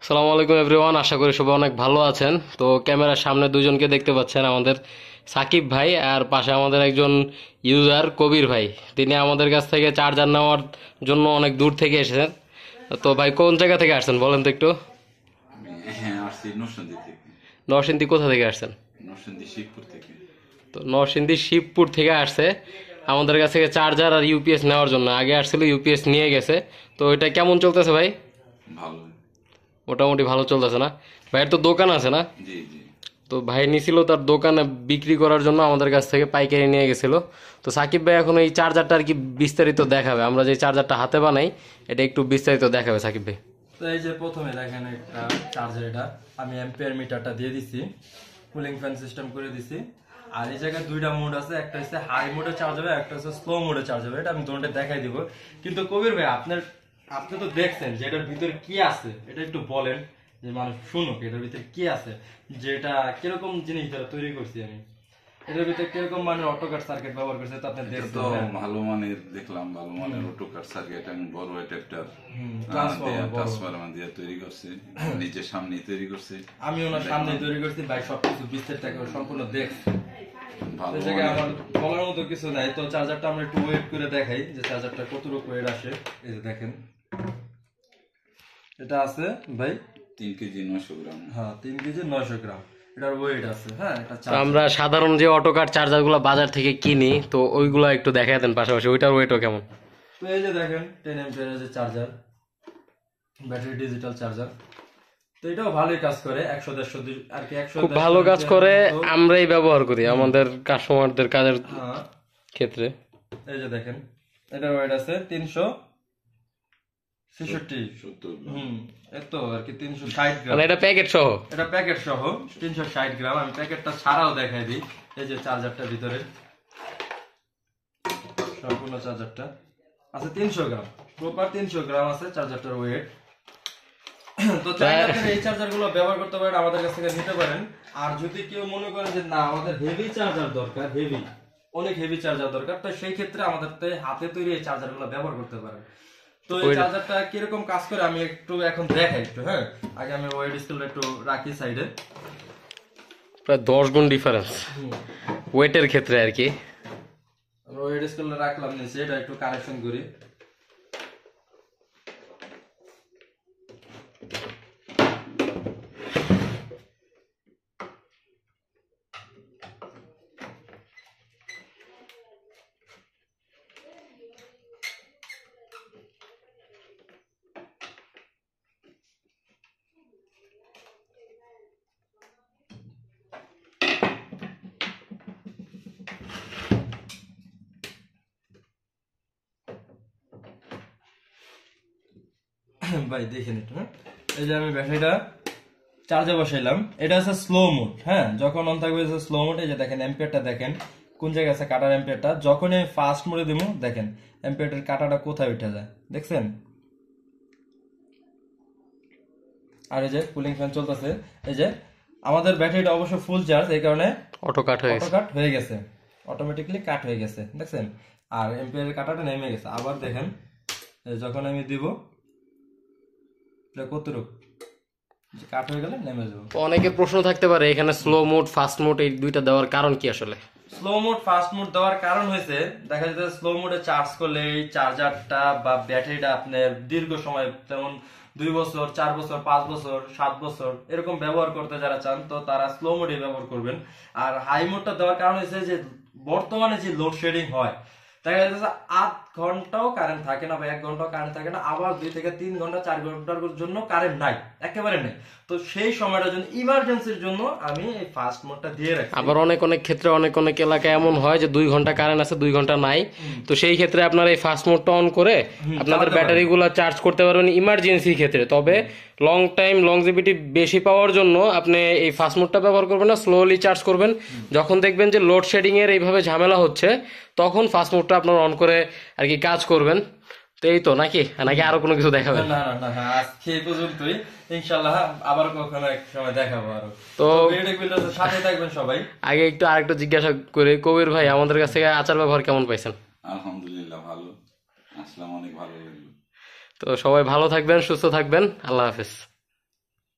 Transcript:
আসসালামু আলাইকুম এভরিওয়ান, আশা করি সবাই অনেক ভালো আছেন। তো ক্যামেরার সামনে দুজনকে দেখতে পাচ্ছেন, আমাদের সাকিব ভাই আর পাশে আমাদের একজন ইউজার কবির ভাই। তিনি আমাদের কাছ থেকে চার্জার নেওয়ার জন্য অনেক দূর থেকে এসেছেন। তো ভাই কোন জায়গা থেকে আসছেন বলেন তো একটু। হ্যাঁ, আসছি নরসিংদী থেকে। নরসিংদী কোথা থেকে আসছেন? নরসিংদী শিবপুর থেকে। তো নরসিংদী শিবপুর থেকে আসছে আমাদের কাছ থেকে চার্জার আর ইউপিএস নেওয়ার জন্য। আগে আসছিল, ইউপিএস নিয়ে গেছে। তো এটা কেমন চলতেছে ভাই? ভালো। মোটামুটি ভালো চলতেছে না? ভাইয়ের তো দোকান আছে না? জি জি। তো ভাই নিছিল তার দোকানে বিক্রি করার জন্য, আমাদের কাছ থেকে পাইকারি নিয়ে গেছিল। তো সাকিব ভাই এখন এই চার্জারটা আর কি বিস্তারিত দেখাবে। আমরা যে চার্জারটা হাতে বানাই এটা একটু বিস্তারিত দেখাবে সাকিব ভাই। তো এই যে প্রথমে দেখেন একটা চার্জার, এটা আমি অ্যাম্পিয়ার মিটারটা দিয়ে দিছি, কুলিং ফ্যান সিস্টেম করে দিছি। আর এই জায়গায় দুইটা মোড আছে, একটা হচ্ছে হাই মোডে চার্জ হবে, একটা হচ্ছে স্লো মোডে চার্জ হবে। এটা আমি দুটোটা দেখাই দিব। কিন্তু কবির ভাই আপনি তো দেখছেন যে এটার ভিতরে কি আছে, এটা একটু বলেন যে মানুষ শুনুক এটার ভিতরে কি আছে, যে এটা কিরকম জিনিস দ্বারা তৈরি করছি আমি। এটার ভিতরে কিরকম মানের অটোকাট সার্কিট ব্যবহার করছে তো আপনি এটা দেখছেন। তো ভালো মানের দেখলাম, ভালো মানের অটোকার সার্কিট এবং বড় একটা ট্রান্সফরমার দিয়ে তৈরি করছে, নিজের সামনে তৈরি করছে। আমি ওনার সামনে তৈরি করছি ভাই, সবকিছু বিস্তারিত সম্পূর্ণ দেখছি। ভালো এই জায়গায় আমার বলার মতো কিছু নাই। তো চার্জারটা আমরা একটু ওয়েট করে দেখাই যে চার্জারটা কতটুকু ওয়েট আসে। এই যে দেখেন এটা আছে ভাই 3 কেজি 900 গ্রাম। হ্যাঁ 3 কেজি 900 গ্রাম এটার ওয়েট আছে। হ্যাঁ এটা তো আমরা সাধারণ যে অটোকাট চার্জারগুলো বাজার থেকে কিনি, তো ওইগুলো একটু দেখাই দেন পাশাপাশি, ওইটার ওয়েটও কেমন। তো এই যে দেখেন 10 এম্পিয়ারের যে চার্জার, ব্যাটারি ডিজিটাল চার্জার। তো এটাও ভালোই কাজ করে, 100-150 আর কি, 100 খুব ভালো কাজ করে। আমরাই ব্যবহার করি আমাদের কাস্টমারদের কাজের হ্যাঁ ক্ষেত্রে। এই যে দেখেন এটার ওয়েট আছে 366। এত আর কি 360 গ্রাম। মানে এটা প্যাকেট সহ? এটা প্যাকেট সহ 360 গ্রাম। আমি প্যাকেটটা ছাড়াও দেখাই দিই। এই যে চার্জারটার ভিতরে সম্পূর্ণ চার্জারটা আছে 300 গ্রাম, প্রপার 300 গ্রাম আছে চার্জারটার ওয়েট। তো চাইলে এই চার্জার গুলো ব্যবহার করতে পারেন, আমাদের কাছ থেকে নিতে পারেন। আর যদি কেউ মনে করেন যে না আমাদের হেভি চার্জার দরকার, অনেক হেভি চার্জার দরকার, তো সেই ক্ষেত্রে আমাদের হাতে তৈরি এই চার্জার গুলো ব্যবহার করতে পারেন। তো এই চার্জারটা কিরকম কাজ করে আমি একটু এখন দেখাই একটু। হ্যাঁ আগে আমি ওয়েট স্কেলটা একটু রাখি সাইডে। প্রায় 10 গুণ ডিফারেন্স ওয়েটের ক্ষেত্রে আর কি। ওয়েট স্কেলটা রাখলাম নিচে, এটা একটু কারেকশন করি। ভাই দেখেন একটু। হ্যাঁ এই যে আমি ব্যাটারিটা চার্জে বসাইলাম, এটা হচ্ছে স্লো মোড। হ্যাঁ যখন অন থাকবে স্লো মোড। এই যে দেখেন এম্পিয়ারটা দেখেন কোন জায়গায় আছে, কাটার এম্পিয়ারটা। যখন আমি ফাস্ট মোডে দিব দেখেন এম্পিয়ারের কাটাটা কোথায় উঠে যায়, দেখছেন? আর এই যে কুলিং ফ্যান চলতেছে। এই যে আমাদের ব্যাটারিটা অবশ্য ফুল চার্জ, এই কারণে অটো কাট হয়ে গেছে, অটোমেটিক্যালি কাট হয়ে গেছে, দেখছেন? আর এম্পিয়ারের কাটাটা নেমে গেছে। আবার দেখেন যখন আমি দিব কতটুকু কাট হয়ে গেলে নেমে যাবো। অনেকের প্রশ্ন থাকতে পারে এখানে স্লো মোড ফাস্ট মোড এই দুইটা দেওয়ার কারণ কি আসলে? স্লো মোড ফাস্ট মোড দেওয়ার কারণ হয়েছে, দেখা যাচ্ছে স্লো মোডে চার্জ করলে এই চার্জারটা বা ব্যাটারিটা আপনার দীর্ঘ সময়, যেমন 2 বছর 4 বছর 5 বছর 7 বছর এরকম ব্যবহার করতে যারা চান, তো তারা স্লো মোডে ব্যবহার করবেন। আর হাই মোডটা দেওয়ার কারণ হয়েছে যে বর্তমানে যে লোডশেডিং হয়, দেখা যাচ্ছে 8 ঘন্টাও কারেন্ট থাকে না বা 1 ঘন্টাও কারেন্ট থাকে না, আবার 2 থেকে 3 ঘন্টা 4 ঘন্টার জন্য কারেন্ট নাই, একেবারে নেই। তো সেই সময়টার জন্য, ইমার্জেন্সির জন্য আমি এই ফাস্ট মোডটা দিয়ে রাখি। আবার অনেক ক্ষেত্রে অনেক এলাকায় এমন হয় যে 2 ঘন্টা কারেন্ট আছে 2 ঘন্টা নাই, তো সেই ক্ষেত্রে আপনার এই ফাস্ট মোডটা অন করে আপনাদের ব্যাটারিগুলো চার্জ করতে পারবেন ইমার্জেন্সির ক্ষেত্রে। তবে লং টাইম লংজিভিটি বেশি পাওয়ার জন্য আপনি এই ফাস্ট মোডটা ব্যবহার করবেন না, স্লোলি চার্জ করবেন। যখন দেখবেন যে লোডশেডিং এর এইভাবে ঝামেলা হচ্ছে, তখন ফাস্ট মোডটা আপনার অন করে আর কি কাজ করবেন। তো এই তো নাকি আরো কোনো কিছু দেখাবেন? না না না, আজকে এই পর্যন্তই। ইনশাআল্লাহ আবার কখনো এক সময় দেখাবো আরো। তো ভিডিওগুলোর সাথে থাকবেন সবাই। আগে একটু আরেকটু জিজ্ঞাসা করে, কবির ভাই আমাদের কাছ থেকে আচার ব্যবহার কেমন পাইছেন? আলহামদুলিল্লাহ ভালো, আসলাম, অনেক ভালো লাগলো। তো সবাই ভালো থাকবেন, সুস্থ থাকবেন, আল্লাহ হাফেজ।